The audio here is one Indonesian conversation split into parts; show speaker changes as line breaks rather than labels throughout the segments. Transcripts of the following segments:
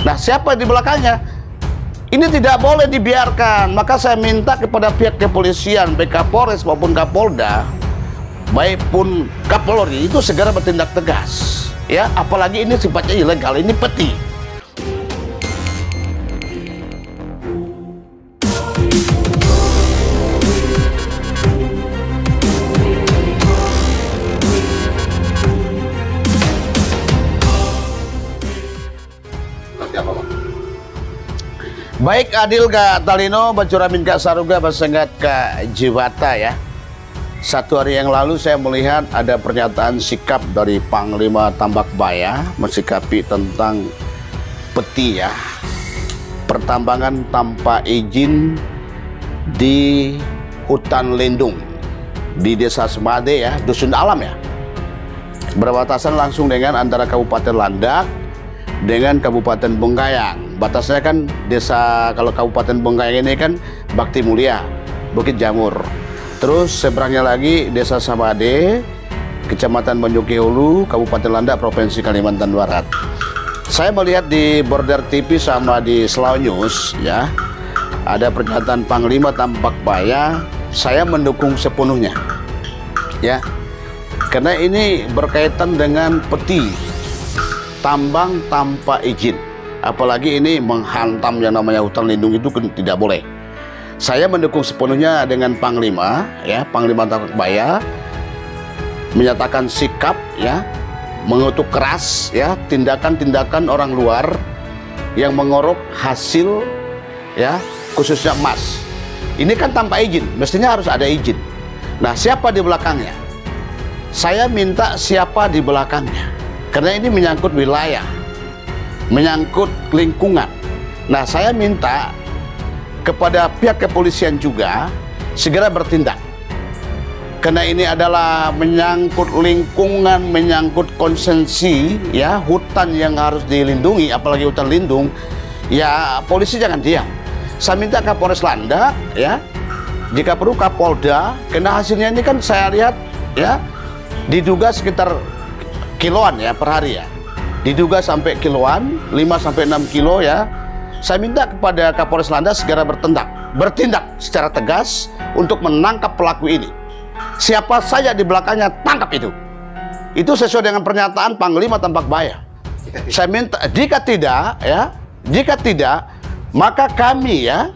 Nah, siapa di belakangnya? Ini tidak boleh dibiarkan. Maka saya minta kepada pihak kepolisian, baik Kapolres maupun Kapolda, baik pun Kapolri, itu segera bertindak tegas. Ya, apalagi ini sifatnya ilegal, ini peti. Baik adil Kak Talino, bacuramin Kak Saruga, basengat Kak Jiwata ya. Satu hari yang lalu saya melihat ada pernyataan sikap dari Panglima Tambakbaya mensikapi tentang peti ya. Pertambangan tanpa izin di hutan lindung di Desa Semade ya, Dusun Alam ya. Berbatasan langsung dengan antara Kabupaten Landak dengan Kabupaten Bengkayang. Batasnya kan desa, kalau Kabupaten Bengkayang ini kan Bakti Mulia, Bukit Jamur. Terus seberangnya lagi Desa Samade, Kecamatan Banyuki Hulu, Kabupaten Landak, Provinsi Kalimantan Barat. Saya melihat di Border TV sama di Slow News ya, ada pernyataan Panglima Tambakbaya, saya mendukung sepenuhnya ya. Karena ini berkaitan dengan peti tambang tanpa izin. Apalagi ini menghantam yang namanya hutan lindung, itu tidak boleh. Saya mendukung sepenuhnya dengan Panglima ya, Panglima Tambakbaya menyatakan sikap ya, mengutuk keras ya tindakan-tindakan orang luar yang mengorok hasil ya, khususnya emas. Ini kan tanpa izin, mestinya harus ada izin. Nah, siapa di belakangnya? Saya minta siapa di belakangnya, karena ini menyangkut wilayah, menyangkut lingkungan. Nah, saya minta kepada pihak kepolisian juga segera bertindak, karena ini adalah menyangkut lingkungan, menyangkut konsensi ya, hutan yang harus dilindungi, apalagi hutan lindung ya. Polisi jangan diam. Saya minta Kapolres Landak ya, jika perlu Kapolda, karena hasilnya ini kan saya lihat ya, diduga sekitar kiloan ya per hari ya, diduga sampai kiloan, 5-6 kilo ya. Saya minta kepada Kapolres Landak segera bertindak secara tegas untuk menangkap pelaku ini. Siapa saja di belakangnya, tangkap itu. Itu sesuai dengan pernyataan Panglima Tambakbaya. Saya minta, jika tidak ya, jika tidak, maka kami ya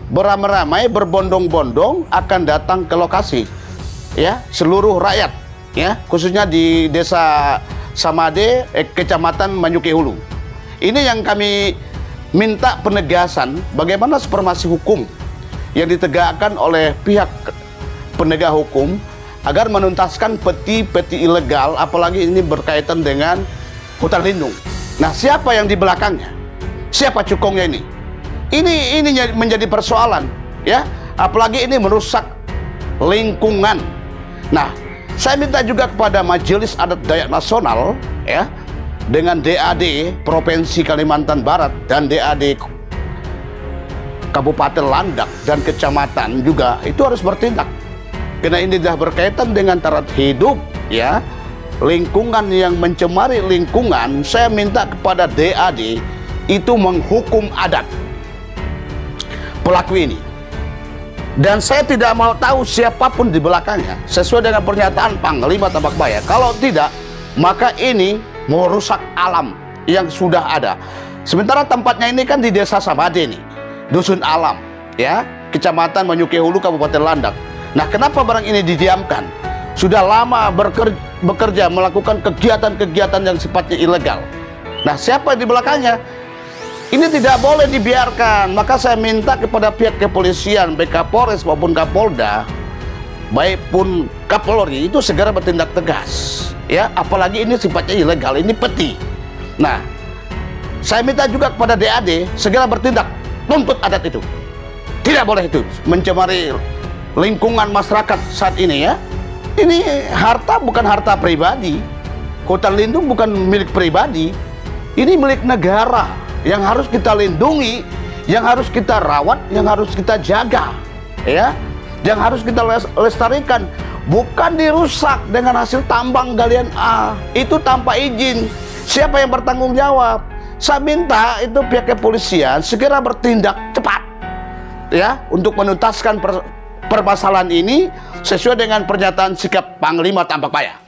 beramai-ramai, berbondong-bondong akan datang ke lokasi ya, seluruh rakyat ya, khususnya di Desa Samade, Kecamatan Banyuki Hulu. Ini yang kami minta penegasan, bagaimana supremasi hukum yang ditegakkan oleh pihak penegak hukum agar menuntaskan peti-peti ilegal, apalagi ini berkaitan dengan hutan lindung. Nah, siapa yang di belakangnya? Siapa cukongnya ini? Ini menjadi persoalan ya, apalagi ini merusak lingkungan. Nah, saya minta juga kepada Majelis Adat Dayak Nasional ya, dengan DAD Provinsi Kalimantan Barat dan DAD Kabupaten Landak dan Kecamatan juga, itu harus bertindak. Karena ini sudah berkaitan dengan taraf hidup ya, lingkungan yang mencemari lingkungan. Saya minta kepada DAD itu menghukum adat pelaku ini. Dan saya tidak mau tahu siapapun di belakangnya, sesuai dengan pernyataan Panglima Tambakbaya. Kalau tidak, maka ini merusak alam yang sudah ada. Sementara tempatnya ini kan di Desa Samade nih, Dusun Alam ya, Kecamatan Banyuki Hulu, Kabupaten Landak. Nah, kenapa barang ini didiamkan? Sudah lama bekerja melakukan kegiatan-kegiatan yang sifatnya ilegal. Nah, siapa di belakangnya? Ini tidak boleh dibiarkan. Maka saya minta kepada pihak kepolisian, baik Kapolres maupun Kapolda, baik pun Kapolri, itu segera bertindak tegas ya, apalagi ini sifatnya ilegal, ini peti. Nah, saya minta juga kepada DAD segera bertindak, tuntut adat itu. Tidak boleh itu mencemari lingkungan masyarakat saat ini ya. Ini harta bukan harta pribadi, hutan lindung bukan milik pribadi, ini milik negara yang harus kita lindungi, yang harus kita rawat, yang harus kita jaga ya, yang harus kita lestarikan, bukan dirusak dengan hasil tambang galian A itu tanpa izin. Siapa yang bertanggung jawab? Saya minta itu pihak kepolisian segera bertindak cepat ya untuk menuntaskan permasalahan ini sesuai dengan pernyataan sikap Panglima Tambak Baya.